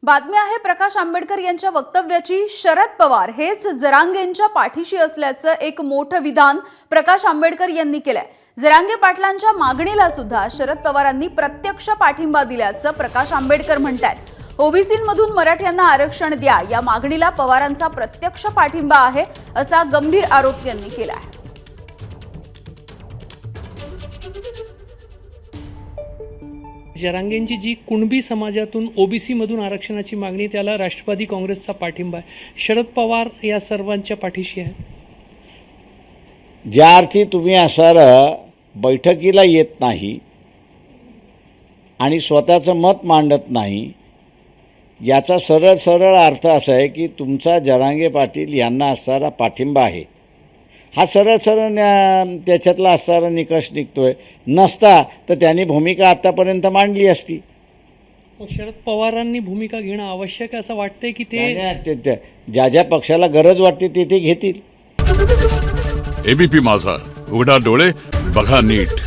बातमी आहे प्रकाश आंबेडकर यांच्या वक्तव्याची। शरद पवार हेच जरांगेंच्या पाठीशी असल्याचं एक मोठं विधान प्रकाश आंबेडकर यांनी केलंय। जरांगे पाटलांच्या मागणीला सुद्धा शरद पवारांनी प्रत्यक्ष पाठिंबा दिल्याचं प्रकाश आंबेडकर म्हणतात। ओबीसींमधून मराठ्यांना आरक्षण द्या या मागणीला पवारांचा प्रत्यक्ष पाठिंबा आहे असा गंभीर आरोप त्यांनी केला आहे। जरांगेंची जी कुणबी समाजातून ओबीसी मधून आरक्षणाची मागणी त्याला राष्ट्रवादी काँग्रेसचा पाठिंबा आहे। शरद पवार या सर्वांच्या पाठीशी आहेत। ज्या अर्थी तुम्ही असर बैठकीला येत नाही आणि स्वतःचं मत मांडत नाही, याचा सरळ सरळ अर्थ असा आहे की तुमचा जरांगे पाटील यांना असणारा पाठिंबा आहे हा सरळ सरळ त्याच्यातला असणारा निकष निघतोय। नसता तर त्यांनी भूमिका आतापर्यंत मांडली असती। शरद पवारांनी भूमिका घेणं आवश्यक आहे असं वाटतंय की ते ज्या ज्या पक्षाला गरज वाटते ते घेतील। एबीपी माझा, उघडा डोळे बघा नीट।